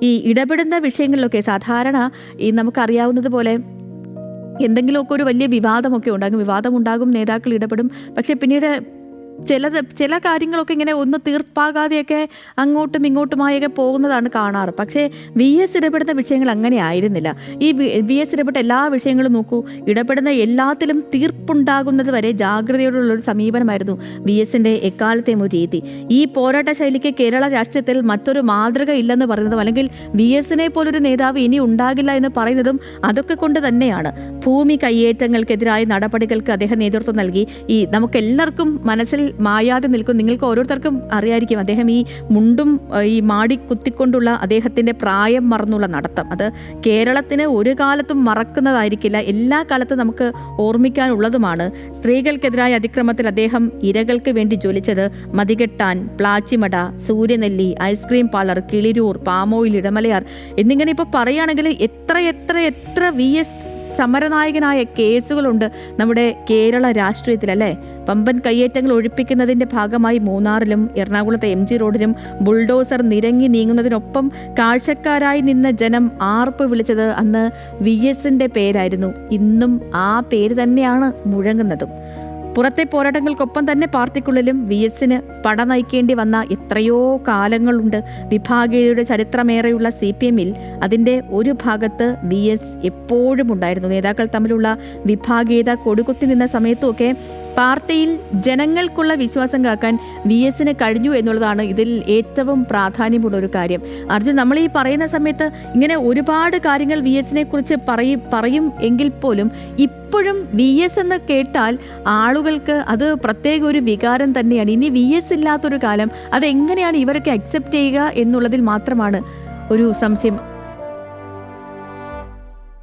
ഈ ഇടപെടുന്ന വിഷയങ്ങളിലൊക്കെ സാധാരണ ഈ നമുക്കറിയാവുന്നത് പോലെ എന്തെങ്കിലുമൊക്കെ ഒരു വലിയ വിവാദമൊക്കെ ഉണ്ടാകും, വിവാദമുണ്ടാകും, നേതാക്കൾ ഇടപെടും. പക്ഷേ പിന്നീട് ചില കാര്യങ്ങളൊക്കെ ഇങ്ങനെ ഒന്ന് തീർപ്പാകാതെയൊക്കെ അങ്ങോട്ടും ഇങ്ങോട്ടുമായൊക്കെ പോകുന്നതാണ് കാണാറ്. പക്ഷേ VS ഇടപെടുന്ന വിഷയങ്ങൾ അങ്ങനെ ആയിരുന്നില്ല. ഈ VS ഇടപെട്ട എല്ലാ വിഷയങ്ങളും നോക്കൂ, ഇടപെടുന്ന എല്ലാത്തിലും തീർപ്പുണ്ടാകുന്നത് വരെ ജാഗ്രതയോടുള്ളൊരു സമീപനമായിരുന്നു VSന്റെ എക്കാലത്തെയും ഒരു രീതി. ഈ പോരാട്ട ശൈലിക്ക് കേരള രാഷ്ട്രീയത്തിൽ മറ്റൊരു മാതൃക ഇല്ലെന്ന് പറയുന്നതും അല്ലെങ്കിൽ VSനെ പോലൊരു നേതാവ് ഇനി ഉണ്ടാകില്ല എന്ന് പറയുന്നതും അതൊക്കെ കൊണ്ട് തന്നെയാണ്. ഭൂമി കയ്യേറ്റങ്ങൾക്കെതിരായ നടപടികൾക്ക് അദ്ദേഹം നേതൃത്വം നൽകി. ഈ നമുക്കെല്ലാവർക്കും മനസ്സിൽ മായാതെ നിൽക്കും, നിങ്ങൾക്ക് ഓരോരുത്തർക്കും അറിയായിരിക്കും, അദ്ദേഹം ഈ മുണ്ടും ഈ മാടി കുത്തിക്കൊണ്ടുള്ള അദ്ദേഹത്തിൻ്റെ പ്രായം മറന്നുള്ള നടത്തം, അത് കേരളത്തിന് ഒരു കാലത്തും മറക്കുന്നതായിരിക്കില്ല, എല്ലാ കാലത്തും നമുക്ക് ഓർമ്മിക്കാനുള്ളതുമാണ്. സ്ത്രീകൾക്കെതിരായ അതിക്രമത്തിൽ അദ്ദേഹം ഇരകൾക്ക് വേണ്ടി ജ്വലിച്ചത് Mathikettan, Plachimada, Suryanelli, ice cream parlour, Kiliroor, palm oil, Idamalayar എന്നിങ്ങനെ ഇപ്പോൾ പറയുകയാണെങ്കിൽ എത്ര VS സമരനായകനായ കേസുകളുണ്ട് നമ്മുടെ കേരള രാഷ്ട്രീയത്തിൽ, അല്ലേ? പമ്പൻ കയ്യേറ്റങ്ങൾ ഒഴിപ്പിക്കുന്നതിൻ്റെ ഭാഗമായി മൂന്നാറിലും എറണാകുളത്തെ MG റോഡിലും ബുൾഡോസർ നിരങ്ങി നീങ്ങുന്നതിനൊപ്പം കാഴ്ചക്കാരായി നിന്ന ജനം ആർപ്പ് വിളിച്ചത് അന്ന് VSന്റെ പേരായിരുന്നു. ഇന്നും ആ പേര് തന്നെയാണ് മുഴങ്ങുന്നതും. പുറത്തെ പോരാട്ടങ്ങൾക്കൊപ്പം തന്നെ പാർട്ടിക്കുള്ളിലും VSന് പട നയിക്കേണ്ടി വന്ന എത്രയോ കാലങ്ങളുണ്ട്. വിഭാഗീയതയുടെ ചരിത്രമേറെയുള്ള CPMൽ അതിൻ്റെ ഒരു ഭാഗത്ത് VS എപ്പോഴും ഉണ്ടായിരുന്നു. നേതാക്കൾ തമ്മിലുള്ള വിഭാഗീയത കൊടികുത്തി നിന്ന സമയത്തുമൊക്കെ പാർട്ടിയിൽ ജനങ്ങൾക്കുള്ള വിശ്വാസം കാക്കാൻ VSന് കഴിഞ്ഞു എന്നുള്ളതാണ് ഇതിൽ ഏറ്റവും പ്രാധാന്യമുള്ള ഒരു കാര്യം. അർജുൻ, നമ്മൾ ഈ പറയുന്ന സമയത്ത് ഇങ്ങനെ ഒരുപാട് കാര്യങ്ങൾ VSനെ കുറിച്ച് പറയും എങ്കിൽ പോലും ഇപ്പോഴും VS എന്ന് കേട്ടാൽ ആളുകൾക്ക് അത് പ്രത്യേക ഒരു വികാരം തന്നെയാണ്. ഇനി VS ഇല്ലാത്തൊരു കാലം അതെങ്ങനെയാണ് ഇവരൊക്കെ അക്സെപ്റ്റ് ചെയ്യുക എന്നുള്ളതിൽ മാത്രമാണ് ഒരു സംശയം.